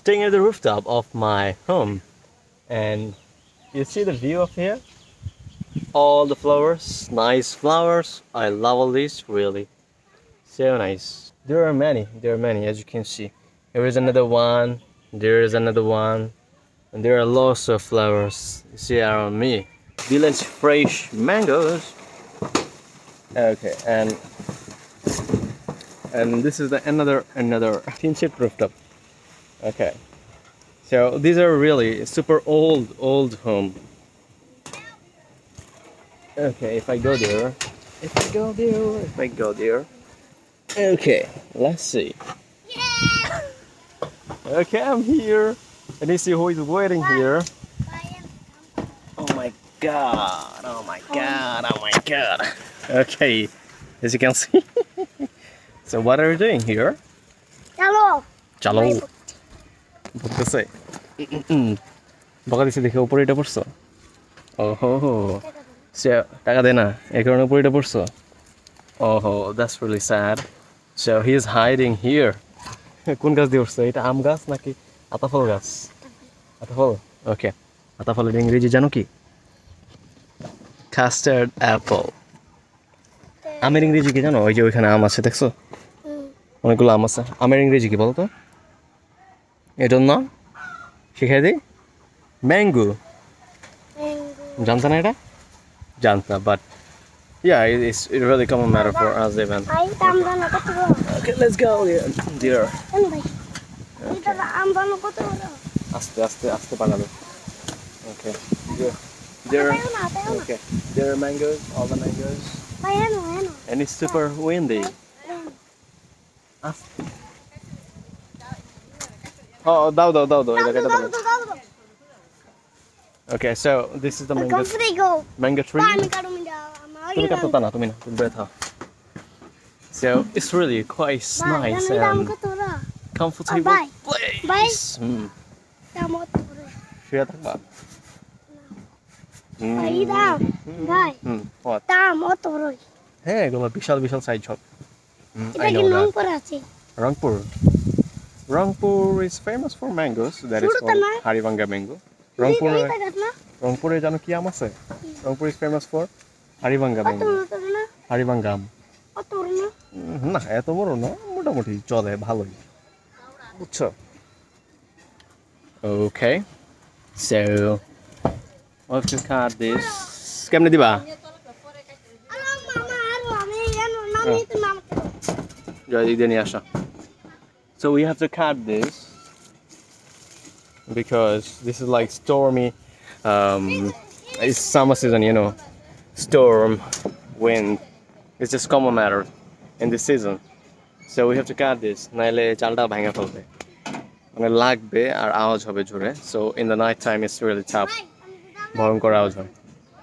staying at the rooftop of my home, and you see the view of here. All the flowers, nice flowers. I love all these, really. So nice. There are many, as you can see. There is another one, there is another one, and there are lots of flowers you see around me. Village fresh mangoes. Okay, and this is the another tin sheet rooftop. Okay, so these are really super old home. Okay, if I go there, okay, let's see. Okay, I'm here, and you see who is waiting here. Oh my god, oh my god, oh my god. Okay, as you can see. So what are you doing here? Chalo. বলতেছে বকা দিছে দেখে উপরে এটা পড়ছো ওহো সে টাকা দে না এই কারণে উপরে এটা পড়ছো ওহো that's really sad so he is hiding here কোন গাছ দিয়ে উঠছে এটা আম গাছ নাকি আতাফল গাছ আতাফল ওকে আতাফলের ইংরেজি জানো কি custard apple আমের ইংরেজি কি জানো ওই যে ওইখানে আম আছে দেখছো অনেকগুলো আম আছে আমের ইংরেজি কি বলতো এটা না শিখাই দিই ম্যাঙ্গো জানতা না এটা জানতা but yeah it's really common matter for us even okay let's go dear আস্তে আস্তে আস্তে পালাবে okay there okay there are mangoes all the mangoes and it's super windy oh দাও okay so this is the mango tree তুমি কাটতো না তুমি না তুমি বেথা so it's really quite nice and comfortable place শুয়ে থাকবা হ্যাঁ এগুলো বিশাল বিশাল সাইজ সব Rangpur is famous for mangoes. That is called Haribanga mango. Rangpur জানো কি আম আছে? Rangpur is famous for Haribanga mango. Haribanga আম। না এত বড় না মোটামুটি চলে ভালোই। বুঝছো? Okay. So I have to cut this. কেমনে দিবা? জয় দিদি নিয়ে আসা। So we have to cut this because this is like stormy it's summer season, you know, storm, wind, it's just common matter in this season. So we have to cut this naile chalta bhanga felbe মানে লাগবে আর আওয়াজ হবে জোরে so in the night time it's really tough ভয়ঙ্কর আওয়াজ হয়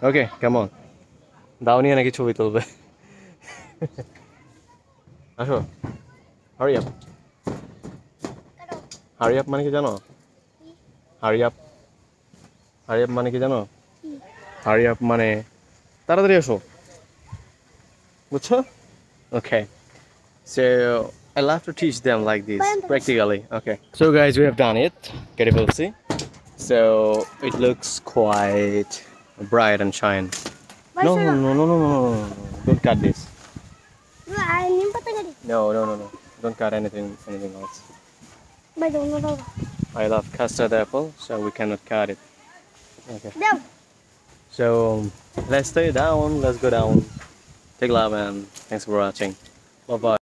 okay come on দাও নিয়ে নাকি ছবি তুলবে আসো hurry up Hurry up মানে কি জানো Hurry up মানে কি জানো Hurry up মানে তাড়াতাড়ি আসো বুঝছো Okay so I'll have to teach them like this practically okay so guys we have done it can you see so it looks quite bright and shine no don't cut this no don't cut anything else I love custard apple, so we cannot cut it. Okay. So let's stay down. Let's go down. Take love and thanks for watching. Bye bye.